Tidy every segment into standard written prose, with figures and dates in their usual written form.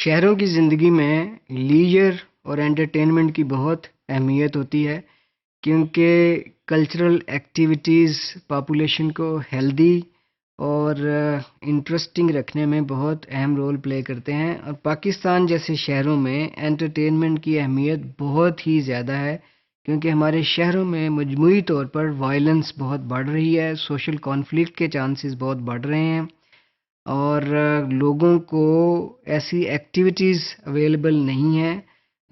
شہروں کی زندگی میں لیجر اور انٹرٹینمنٹ کی بہت اہمیت ہوتی ہے، کیونکہ کلچرل ایکٹیویٹیز پاپولیشن کو ہیلدی اور انٹرسٹنگ رکھنے میں بہت اہم رول پلے کرتے ہیں، اور پاکستان جیسے شہروں میں انٹرٹینمنٹ کی اہمیت بہت ہی زیادہ ہے، کیونکہ ہمارے شہروں میں مجموعی طور پر وائلنس بہت بڑھ رہی ہے، سوشل کانفلکٹ کے چانسز بہت بڑھ رہے ہیں، اور لوگوں کو ایسی ایکٹیویٹیز اویلیبل نہیں ہیں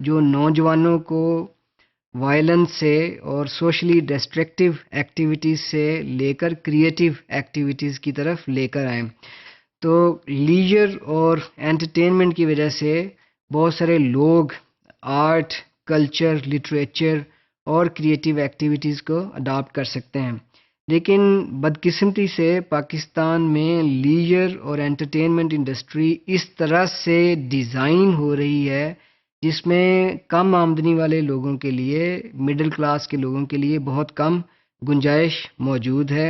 جو نوجوانوں کو وائلنس سے اور سوشلی ڈسٹرکٹیو ایکٹیویٹیز سے لے کر کریٹیو ایکٹیویٹیز کی طرف لے کر آئیں۔ تو لیجر اور انٹرٹینمنٹ کی وجہ سے بہت سارے لوگ آرٹ، کلچر، لٹریچر اور کریٹیو ایکٹیویٹیز کو اڈاپٹ کر سکتے ہیں، لیکن بدقسمتی سے پاکستان میں لیجر اور انٹرٹینمنٹ انڈسٹری اس طرح سے ڈیزائن ہو رہی ہے جس میں کم آمدنی والے لوگوں کے لیے، مڈل کلاس کے لوگوں کے لیے بہت کم گنجائش موجود ہے۔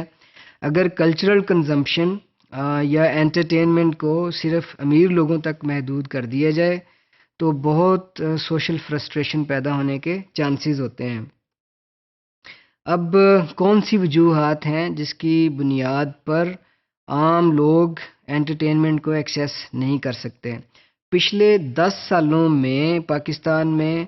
اگر کلچرل کنزمپشن یا انٹرٹینمنٹ کو صرف امیر لوگوں تک محدود کر دیا جائے تو بہت سوشل فرسٹریشن پیدا ہونے کے چانسز ہوتے ہیں۔ اب کون سی وجوہات ہیں جس کی بنیاد پر عام لوگ انٹرٹینمنٹ کو ایکسیس نہیں کر سکتے؟ پچھلے 10 سالوں میں پاکستان میں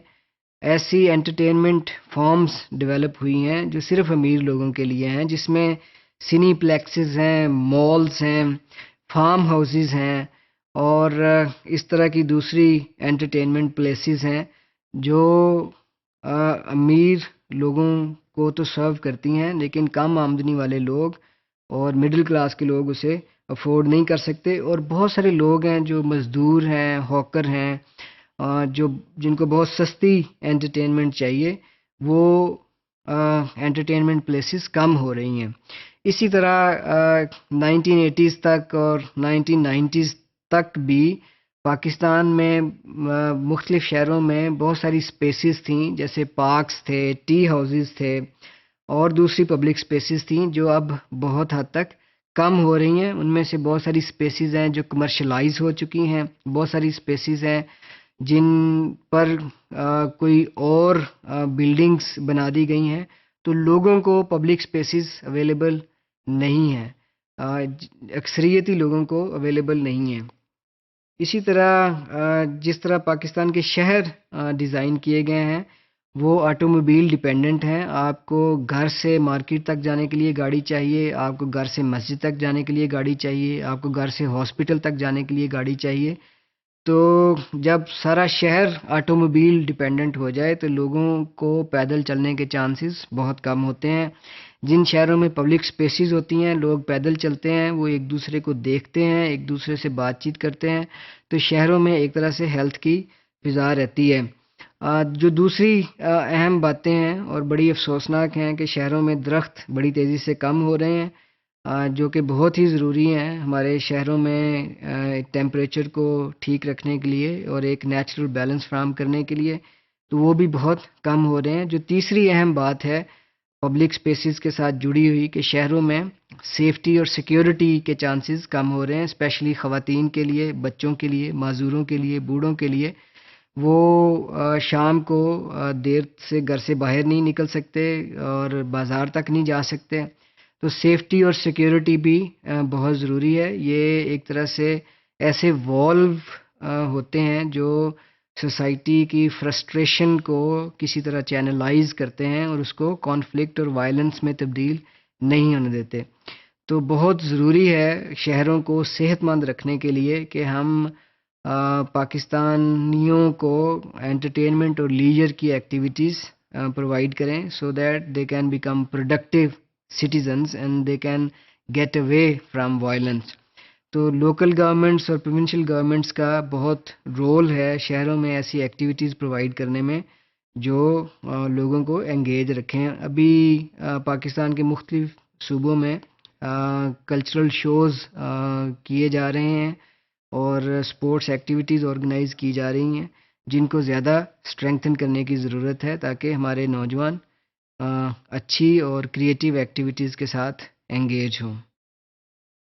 ایسی انٹرٹینمنٹ فارمز ڈیولپ ہوئی ہیں جو صرف امیر لوگوں کے لیے ہیں، جس میں سینی پلیکسز ہیں، مالز ہیں، فارم ہاؤسز ہیں اور اس طرح کی دوسری انٹرٹینمنٹ پلیسز ہیں جو امیر لوگوں کو تو سرو کرتی ہیں، لیکن کم آمدنی والے لوگ اور مڈل کلاس کے لوگ اسے افورڈ نہیں کر سکتے، اور بہت سارے لوگ ہیں جو مزدور ہیں، ہاکر ہیں، جن کو بہت سستی انٹرٹینمنٹ چاہیے، وہ انٹرٹینمنٹ پلیسز کم ہو رہی ہیں۔ اسی طرح 1980s تک اور 1990s تک بھی پاکستان میں مختلف شہروں میں بہت ساری اسپیسیز تھیں، جیسے پارکس تھے، ٹی ہاؤسز تھے اور دوسری پبلک اسپیسیز تھیں جو اب بہت حد تک کم ہو رہی ہیں۔ ان میں سے بہت ساری اسپیسیز ہیں جو کمرشلائز ہو چکی ہیں، بہت ساری اسپیسیز ہیں جن پر کوئی اور بلڈنگز بنا دی گئی ہیں، تو لوگوں کو پبلک اسپیسیز اویلیبل نہیں ہیں، اکثریتی لوگوں کو اویلیبل نہیں ہیں۔ اسی طرح جس طرح پاکستان کے شہر ڈیزائن کیے گئے ہیں وہ آٹو موبائل ڈیپینڈنٹ ہیں۔ آپ کو گھر سے مارکیٹ تک جانے کے لیے گاڑی چاہیے، آپ کو گھر سے مسجد تک جانے کے لیے گاڑی چاہیے، آپ کو گھر سے ہاسپٹل تک جانے کے لیے گاڑی چاہیے۔ تو جب سارا شہر آٹو موبائل ڈیپینڈنٹ ہو جائے تو لوگوں کو پیدل چلنے کے چانسز بہت کم ہوتے ہیں۔ جن شہروں میں پبلک سپیسیز ہوتی ہیں، لوگ پیدل چلتے ہیں، وہ ایک دوسرے کو دیکھتے ہیں، ایک دوسرے سے بات چیت کرتے ہیں، تو شہروں میں ایک طرح سے ہیلتھ کی فضا رہتی ہے۔ جو دوسری اہم باتیں ہیں اور بڑی افسوسناک ہیں کہ شہروں میں درخت بڑی تیزی سے کم ہو رہے ہیں، جو کہ بہت ہی ضروری ہیں ہمارے شہروں میں ٹیمپریچر کو ٹھیک رکھنے کے لیے اور ایک نیچرل بیلنس فراہم کرنے کے لیے، تو وہ بھی بہت کم ہو رہے ہیں۔ جو تیسری اہم بات ہے پبلک سپیسز کے ساتھ جڑی ہوئی کہ شہروں میں سیفٹی اور سیکیورٹی کے چانسز کم ہو رہے ہیں، اسپیشلی خواتین کے لیے، بچوں کے لیے، معذوروں کے لیے، بوڑھوں کے لیے۔ وہ شام کو دیر سے گھر سے باہر نہیں نکل سکتے اور بازار تک نہیں جا سکتے، تو سیفٹی اور سیکیورٹی بھی بہت ضروری ہے۔ یہ ایک طرح سے ایسے والو ہوتے ہیں جو سوسائٹی کی فرسٹریشن کو کسی طرح چینلائز کرتے ہیں اور اس کو کانفلکٹ اور وائلنس میں تبدیل نہیں ہونے دیتے۔ تو بہت ضروری ہے شہروں کو صحت مند رکھنے کے لیے کہ ہم پاکستانیوں کو انٹرٹینمنٹ اور لیجر کی ایکٹیویٹیز پرووائڈ کریں so that they can become productive citizens and they can get away from violence. تو لوکل گورنمنٹس اور پروونشل گورنمنٹس کا بہت رول ہے شہروں میں ایسی ایکٹیویٹیز پرووائڈ کرنے میں جو لوگوں کو انگیج رکھیں۔ ابھی پاکستان کے مختلف صوبوں میں کلچرل شوز کیے جا رہے ہیں اور اسپورٹس ایکٹیویٹیز آرگنائز کی جا رہی ہیں جن کو زیادہ اسٹرینگتھن کرنے کی ضرورت ہے تاکہ ہمارے نوجوان اچھی اور کریٹیو ایکٹیویٹیز کے ساتھ انگیج ہوں۔